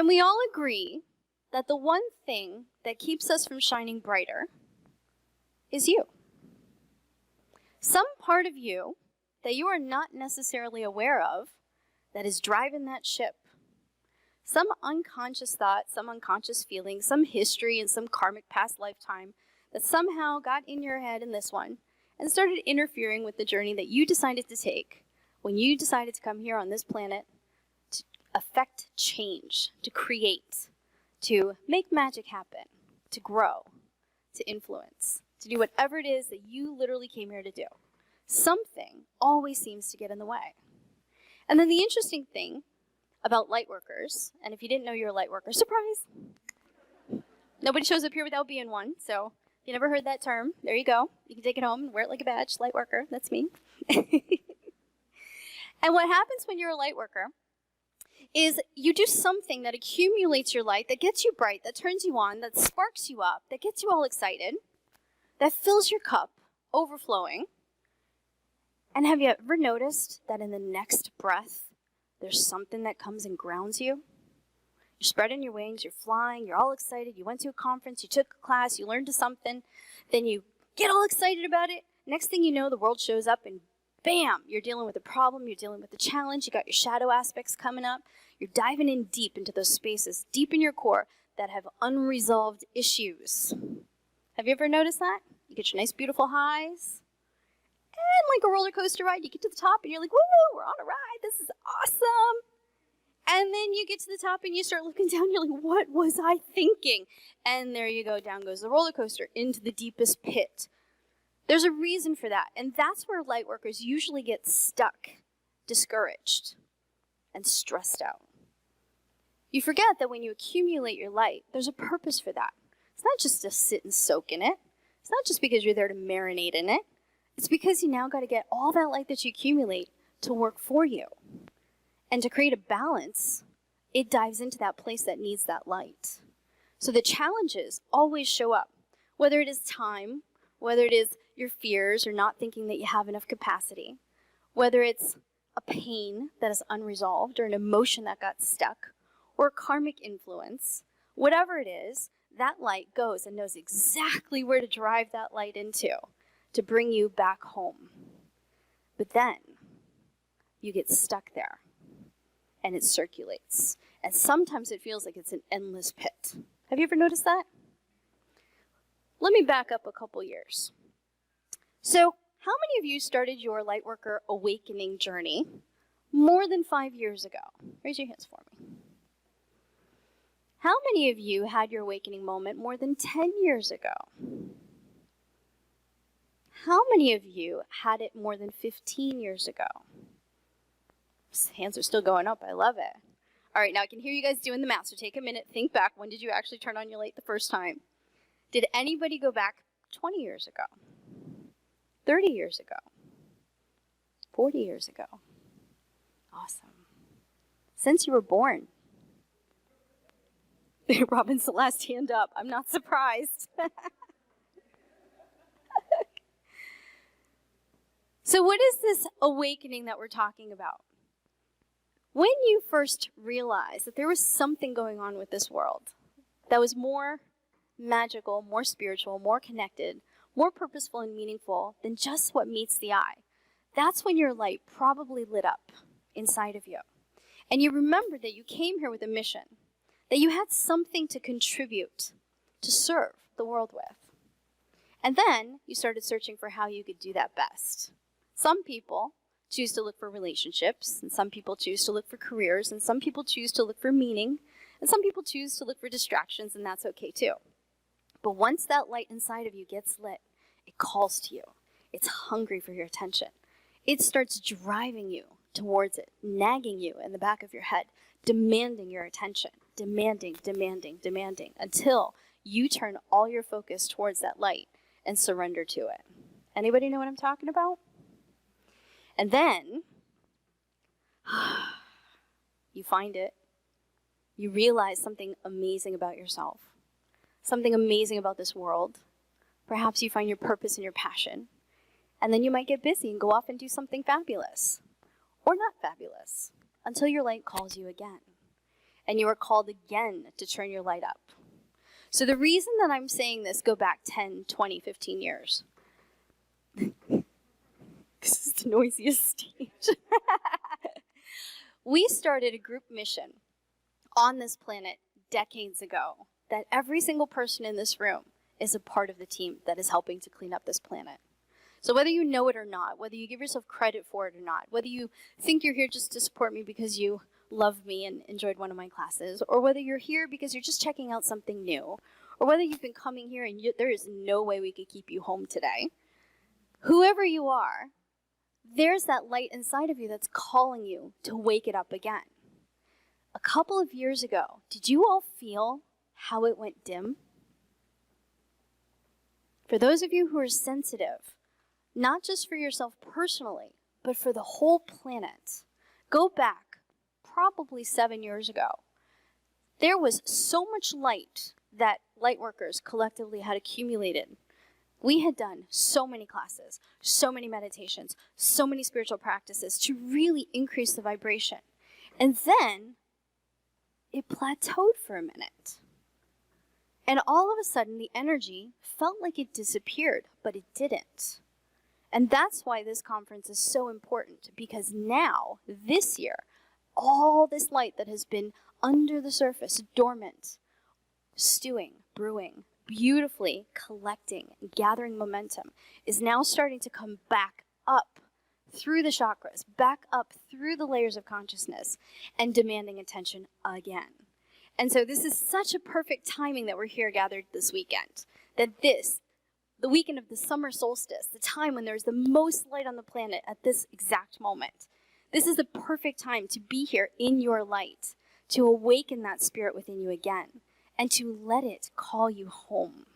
Can we all agree that the one thing that keeps us from shining brighter is you? Some part of you that you are not necessarily aware of that is driving that ship. Some unconscious thought, some unconscious feeling, some history, and some karmic past lifetime that somehow got in your head in this one and started interfering with the journey that you decided to take when you decided to come here on this planet to affect change, to create, to make magic happen, to grow, to influence, to do whatever it is that you literally came here to do. Something always seems to get in the way. And then the interesting thing about light workers, and if you didn't know you're a light worker, surprise! Nobody shows up here without being one, so if you never heard that term, there you go. You can take it home and wear it like a badge, light worker, that's me. And what happens when you're a light worker is you do something that accumulates your light, that gets you bright, that turns you on, that sparks you up, that gets you all excited, that fills your cup overflowing. And have you ever noticed that in the next breath, there's something that comes and grounds you? You're spreading your wings, you're flying, you're all excited, you went to a conference, you took a class, you learned something, then you get all excited about it. Next thing you know, the world shows up and bam, you're dealing with a problem, you're dealing with a challenge, you got your shadow aspects coming up, you're diving in deep into those spaces, deep in your core that have unresolved issues. Have you ever noticed that? You get your nice, beautiful highs, and like a roller coaster ride, you get to the top and you're like, woo, we're on a ride, this is awesome. And then you get to the top and you start looking down, you're like, what was I thinking? And there you go, down goes the roller coaster into the deepest pit. There's a reason for that, and that's where light workers usually get stuck, discouraged, and stressed out. You forget that when you accumulate your light, there's a purpose for that. It's not just to sit and soak in it. It's not just because you're there to marinate in it. It's because you now got to get all that light that you accumulate to work for you. And to create a balance, it dives into that place that needs that light. So the challenges always show up, whether it is time, whether it is your fears or not thinking that you have enough capacity, whether it's a pain that is unresolved or an emotion that got stuck, or a karmic influence, whatever it is, that light goes and knows exactly where to drive that light into to bring you back home. But then you get stuck there and it circulates. And sometimes it feels like it's an endless pit. Have you ever noticed that? Let me back up a couple years. So, how many of you started your Lightworker awakening journey more than 5 years ago? Raise your hands for me. How many of you had your awakening moment more than 10 years ago? How many of you had it more than 15 years ago? Hands are still going up. I love it. All right, now I can hear you guys doing the math, so take a minute, think back. When did you actually turn on your light the first time? Did anybody go back 20 years ago? 30 years ago? 40 years ago? Awesome. Since you were born. Robin's the last hand up. I'm not surprised. So what is this awakening that we're talking about? When you first realized that there was something going on with this world that was more magical, more spiritual, more connected, more purposeful and meaningful than just what meets the eye, that's when your light probably lit up inside of you. And you remembered that you came here with a mission, that you had something to contribute, to serve the world with. And then you started searching for how you could do that best. Some people choose to look for relationships, and some people choose to look for careers, and some people choose to look for meaning, and some people choose to look for distractions, and that's okay too. But once that light inside of you gets lit, it calls to you. It's hungry for your attention. It starts driving you towards it, nagging you in the back of your head, demanding your attention, demanding, until you turn all your focus towards that light and surrender to it. Anybody know what I'm talking about? And then you find it. You realize something amazing about yourself, something amazing about this world. Perhaps you find your purpose and your passion. And then you might get busy and go off and do something fabulous or not fabulous until your light calls you again. and you are called again to turn your light up. So the reason that I'm saying this, go back 10, 20, 15 years. This is the noisiest stage. We started a group mission on this planet decades ago that every single person in this room is a part of the team that is helping to clean up this planet. So whether you know it or not, whether you give yourself credit for it or not, whether you think you're here just to support me because you love me and enjoyed one of my classes, or whether you're here because you're just checking out something new, or whether you've been coming here and there is no way we could keep you home today, whoever you are, there's that light inside of you that's calling you to wake it up again. A couple of years ago, did you all feel how it went dim? For those of you who are sensitive, not just for yourself personally, but for the whole planet, go back probably 7 years ago. There was so much light that light workers collectively had accumulated. We had done so many classes, so many meditations, so many spiritual practices to really increase the vibration. And then it plateaued for a minute. And all of a sudden, the energy felt like it disappeared, but it didn't. And that's why this conference is so important, because now, this year, all this light that has been under the surface, dormant, stewing, brewing, beautifully collecting, gathering momentum, is now starting to come back up through the chakras, back up through the layers of consciousness, and demanding attention again. And so this is such a perfect timing that we're here gathered this weekend, that the weekend of the summer solstice, the time when there's the most light on the planet at this exact moment, this is the perfect time to be here in your light, to awaken that spirit within you again, and to let it call you home.